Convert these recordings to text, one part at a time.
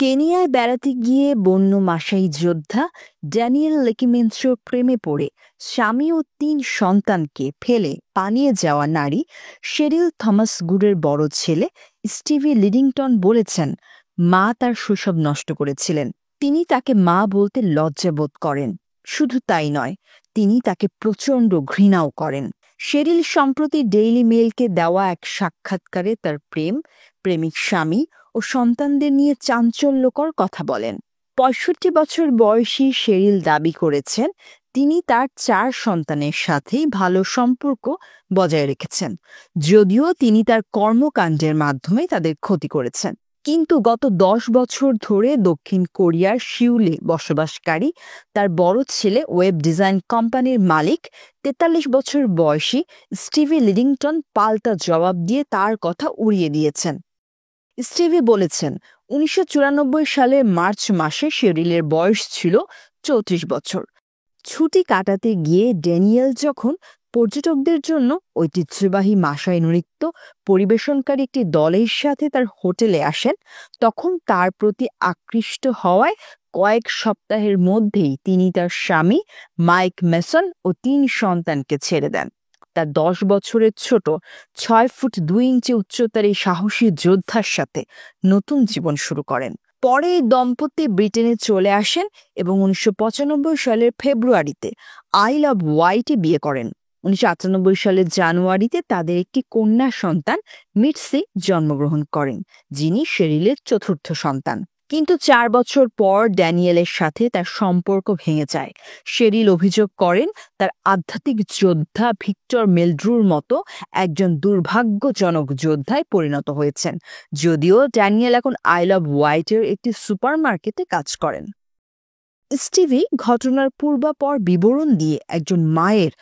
কেনিয়ায় বেড়াতে গিয়ে বন্য মাশাই যোদ্ধা ড্যানিয়েল লেকিমেন্সোর প্রেমে পড়ে স্বামী ও ৩ সন্তানকে ফেলে পালিয়ে যাওয়া নারী শেরিল থমাস গুডের বড় ছেলে স্টিভি লিডিংটন বলেছেন, মা তার শৈশব নষ্ট করেছিলেন। তিনি তাকে মা বলতে লজ্জাবোধ করেন। শুধু তাই নয়, তিনি তাকে প্রচণ্ড ঘৃণাও করেন। শেরিল সম্প্রতি ডেইলি মেইলকে দেওয়া এক সাক্ষাৎকারে তার প্রেমিক স্বামী ও সন্তানদের নিয়ে চাঞ্চল্যকর কথা বলেন। ৬৫ বছর বয়সী শেরিল দাবি করেছেন, তিনি তার ৪ সন্তানের সাথেই ভালো সম্পর্ক বজায় রেখেছেন, যদিও তিনি তার কর্মকাণ্ডের মাধ্যমে তাদের ক্ষতি করেছেন। কিন্তু গত ১০ বছর ধরে দক্ষিণ কোরিয়ার সিউলে বসবাসকারী তার বড় ছেলে ওয়েব ডিজাইন কোম্পানির মালিক ৪৩ বছর বয়সী স্টিভি লিডিংটন পাল্টা জবাব দিয়ে তার কথা উড়িয়ে দিয়েছেন। স্টিভি বলেছেন, ১৯৯৪ সালের মার্চ মাসে শেরিলের বয়স ছিল ৩৪ বছর। ছুটি কাটাতে গিয়ে ড্যানিয়েল যখন পর্যটকদের জন্য ঐতিহ্যবাহী মাশাই নৃত্য পরিবেশনকারী একটি দলের সাথে তার হোটেলে আসেন, তখন তার প্রতি আকৃষ্ট হওয়ায় কয়েক সপ্তাহের মধ্যেই তিনি তার স্বামী মাইক মেসন ও ৩ সন্তানকে ছেড়ে দেন। তার ১০ বছরের ছোট ৬ ফুট ২ ইঞ্চি উচ্চতার এই সাহসী যোদ্ধার সাথে নতুন জীবন শুরু করেন। পরে এই দম্পতি ব্রিটেনে চলে আসেন এবং ১৯৯৫ সালের ফেব্রুয়ারিতে আইল অব ওয়াইটে বিয়ে করেন। ১৯৯৮ সালের জানুয়ারিতে তাদের একটি কন্যা সন্তান মিটসি জন্মগ্রহণ করেন, যিনি শেরিলের ৪র্থ সন্তান। কিন্তু ৪ বছর পর ড্যানিয়েলের সাথে তার সম্পর্ক ভেঙে যায়। শেরিল অভিযোগ করেন, তার আধ্যাত্মিক যোদ্ধা ভিক্টর মেলড্রুর মতো একজন দুর্ভাগ্যজনক যোদ্ধায় পরিণত হয়েছেন, যদিও ড্যানিয়েল এখন আইল অব ওয়াইটের একটি সুপারমার্কেটে কাজ করেন। স্টিভি ঘটনার পূর্বাপর বিবরণ দিয়ে একজন মায়ের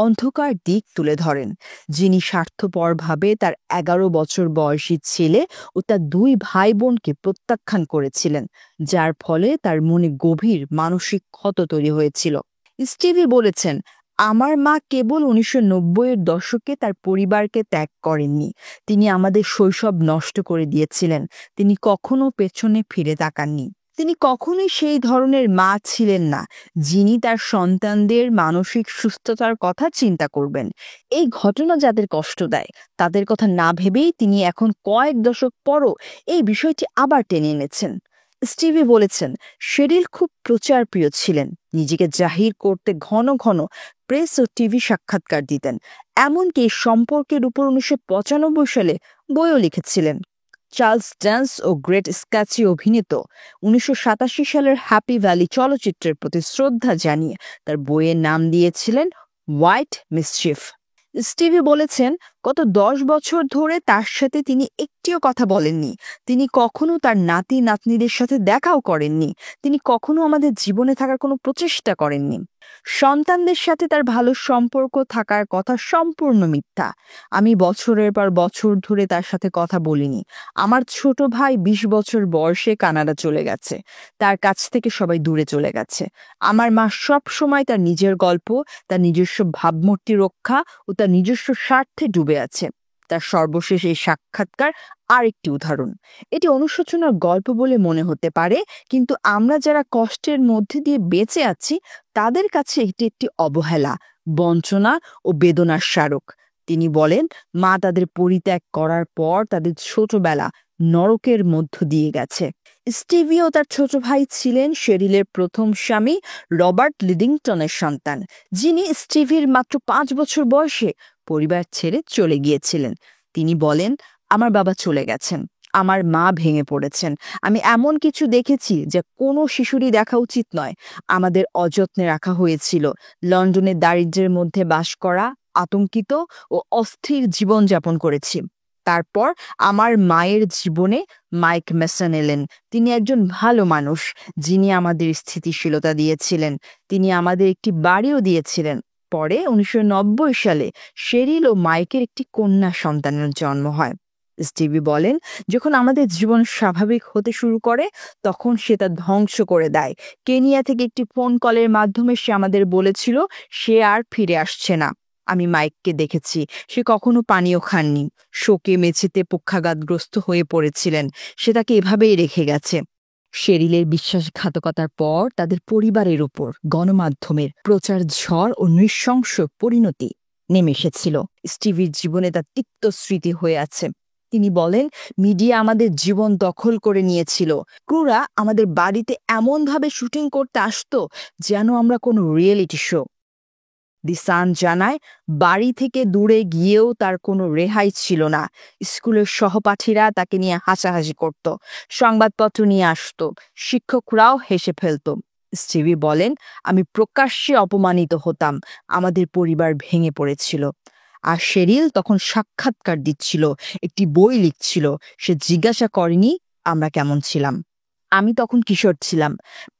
অন্ধকার দিক তুলে ধরেন, যিনি স্বার্থপরভাবে তার ১১ বছর বয়সী ছেলে ও তার ২ ভাই বোনকে প্রত্যাখ্যান করেছিলেন, যার ফলে তার মনে গভীর মানসিক ক্ষত তৈরি হয়েছিল। স্টিভি বলেছেন, আমার মা কেবল ১৯৯০-এর দশকে তার পরিবারকে ত্যাগ করেননি, তিনি আমাদের শৈশব নষ্ট করে দিয়েছিলেন। তিনি কখনো পেছনে ফিরে তাকাননি। তিনি কখনোই সেই ধরনের মা ছিলেন না, যিনি তার সন্তানদের মানসিক সুস্থতার কথা চিন্তা করবেন। এই ঘটনা যাদের কষ্ট দেয়, তাদের কথা না ভেবেই তিনি এখন কয়েক দশক পরও এই বিষয়টি আবার টেনে এনেছেন। স্টিভি বলেছেন, শেরিল খুব প্রচারপ্রিয় ছিলেন, নিজেকে জাহির করতে ঘন ঘন প্রেস ও টিভি সাক্ষাৎকার দিতেন। এমনকি সম্পর্কের উপর ১৯৯৫ সালে বইও লিখেছিলেন। চার্লস ড্যান্স ও গ্রেট স্ক্যাচি অভিনীত ১৯৮৭ সালের হ্যাপি ভ্যালি চলচ্চিত্রের প্রতি শ্রদ্ধা জানিয়ে তার বইয়ের নাম দিয়েছিলেন হোয়াইট মিসচিফ। স্টিভি বলেছেন, গত ১০ বছর ধরে তার সাথে তিনি একটিও কথা বলেননি। তিনি কখনো তার নাতি নাতনিদের সাথে দেখাও করেননি। তিনি কখনো আমাদের জীবনে থাকার কোনো প্রচেষ্টা করেননি। সন্তানদের সাথে তার ভালো সম্পর্ক থাকার কথা সম্পূর্ণ মিথ্যা। আমি বছরের পর বছর ধরে তার সাথে কথা বলিনি। আমার ছোট ভাই ২০ বছর বয়সে কানাডা চলে গেছে। তার কাছ থেকে সবাই দূরে চলে গেছে। আমার মা সব সময় তার নিজের গল্প, তার নিজস্ব ভাবমূর্তি রক্ষা ও তার নিজস্ব স্বার্থে ডুবে আছে। তার সর্বশেষ এই সাক্ষাৎকার আরেকটি উদাহরণ। এটি অনুশোচনার গল্প বলে মনে হতে পারে, কিন্তু আমরা যারা কষ্টের মধ্যে দিয়ে বেঁচে আছি তাদের কাছে এটি একটি অবহেলা, বঞ্চনা ও বেদনার স্মারক। তিনি বলেন, মা তাদের পরিত্যাগ করার পর তাদের ছোটবেলা নরকের মধ্য দিয়ে গেছে। স্টিভি ও তার ছোট ভাই ছিলেন শেরিলের প্রথম স্বামী রবার্ট লিডিংটনের সন্তান, যিনি স্টিভির মাত্র ৫ বছর বয়সে পরিবার ছেড়ে চলে গিয়েছিলেন। তিনি বলেন, আমার বাবা চলে গেছেন, আমার মা ভেঙে পড়েছেন। আমি এমন কিছু দেখেছি যা কোনো শিশুরই দেখা উচিত নয়। আমাদের অযত্নে রাখা হয়েছিল। লন্ডনের দারিদ্র্যের মধ্যে বাস করা, আতঙ্কিত ও অস্থির জীবনযাপন করেছি। তারপর আমার মায়ের জীবনে মাইক মেসন এলেন। তিনি একজন ভালো মানুষ, যিনি আমাদের স্থিতিশীলতা দিয়েছিলেন। তিনি আমাদের একটি বাড়িও দিয়েছিলেন। পরে ১৯৯০ সালে শেরিল ও মাইকের একটি কন্যা সন্তানের জন্ম হয়। স্টিভি বলেন, যখন আমাদের জীবন স্বাভাবিক হতে শুরু করে, তখন সে তা ধ্বংস করে দেয়। কেনিয়া থেকে একটি ফোন কলের মাধ্যমে সে আমাদের বলেছিল সে আর ফিরে আসছে না। আমি মাইককে দেখেছি, সে কখনো পানীয় খাননি, শোকে মেঝেতে পক্ষাঘাতগ্রস্ত হয়ে পড়েছিলেন। সে তাকে এভাবেই রেখে গেছে। শেরিলের বিশ্বাসঘাতকতার পর তাদের পরিবারের উপর গণমাধ্যমের প্রচার ঝড় ও নৃশংস পরিণতি নেমে এসেছিল। স্টিভির জীবনে তার তিক্ত স্মৃতি হয়ে আছে। তিনি বলেন, মিডিয়া আমাদের জীবন দখল করে নিয়েছিল। ক্রুরা আমাদের বাড়িতে এমনভাবে শুটিং করতে আসতো যেন আমরা কোনো রিয়েলিটি শো। দি সান জানায়, বাড়ি থেকে দূরে গিয়েও তার কোনো রেহাই ছিল না। স্কুলের সহপাঠীরা তাকে নিয়ে হাসাহাসি করত, সংবাদপত্র নিয়ে আসতো, শিক্ষকরাও হেসে ফেলত। স্টিভি বলেন, আমি প্রকাশ্যে অপমানিত হতাম, আমাদের পরিবার ভেঙে পড়েছিল। আর শেরিল তখন সাক্ষাৎকার দিচ্ছিল, একটি বই লিখছিল। সে জিজ্ঞাসা করেনি আমরা কেমন ছিলাম। আমি তখন কিশোর ছিলাম,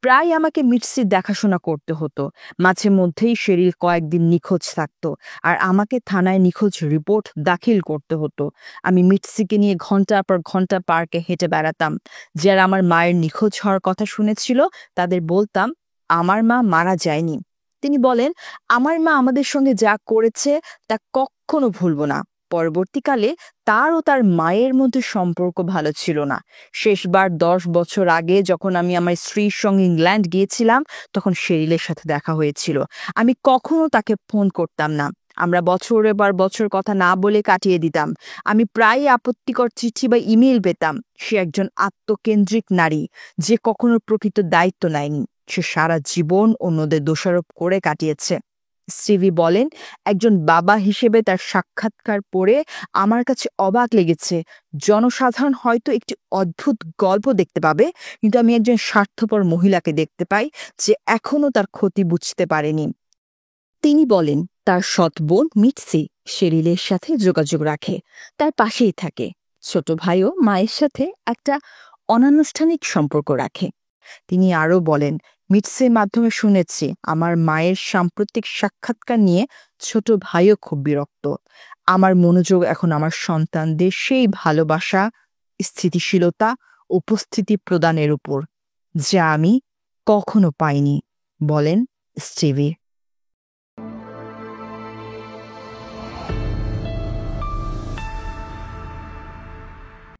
প্রায় আমাকে মিটসির দেখাশোনা করতে হতো। মাঝে মধ্যেই শেরিল কয়েকদিন নিখোঁজ থাকতো, আর আমাকে থানায় নিখোঁজ রিপোর্ট দাখিল করতে হতো। আমি মিটসিকে নিয়ে ঘন্টার পর ঘন্টা পার্কে হেঁটে বেড়াতাম। যারা আমার মায়ের নিখোঁজ হওয়ার কথা শুনেছিল তাদের বলতাম আমার মা মারা যায়নি। তিনি বলেন, আমার মা আমাদের সঙ্গে যা করেছে তা কখনো ভুলব না। পরবর্তীকালে তার ও তার মায়ের মধ্যে সম্পর্ক ভালো ছিল না। শেষবার 10 বছর আগে যখন আমি আমার স্ত্রীর সঙ্গে ইংল্যান্ড গিয়েছিলাম, তখন শেরিলের সাথে দেখা হয়েছিল। আমি কখনো তাকে ফোন করতাম না। আমরা বছরের পর বছর কথা না বলে কাটিয়ে দিতাম। আমি প্রায়ই আপত্তিকর চিঠি বা ইমেল পেতাম। সে একজন আত্মকেন্দ্রিক নারী, যে কখনো প্রকৃত দায়িত্ব নেয়নি। সে সারা জীবন অন্যদের দোষারোপ করে কাটিয়েছে। স্টিভি বলেন, একজন বাবা হিসেবে তার সাক্ষাৎকার পড়ে আমার কাছে অবাক লেগেছে। জনসাধারণ হয়তো একটি অদ্ভুত গল্প দেখতে পাবে, কিন্তু আমি একজন স্বার্থপর মহিলাকে দেখতে পাই যে এখনো তার ক্ষতি বুঝতে পারেনি। তিনি বলেন, তার সৎ বোন মিটসি শেরিলের সাথে যোগাযোগ রাখে, তার পাশেই থাকে। ছোট ভাইও মায়ের সাথে একটা অনানুষ্ঠানিক সম্পর্ক রাখে। তিনি আরও বলেন, মিটসির মাধ্যমে শুনেছি আমার মায়ের সাম্প্রতিক সাক্ষাৎকার নিয়ে ছোট ভাইও খুব বিরক্ত। আমার মনোযোগ এখন আমার সন্তানদের সেই ভালোবাসা, স্থিতিশীলতা, উপস্থিতি প্রদানের উপর, যা আমি কখনো পাইনি, বলেন স্টিভি।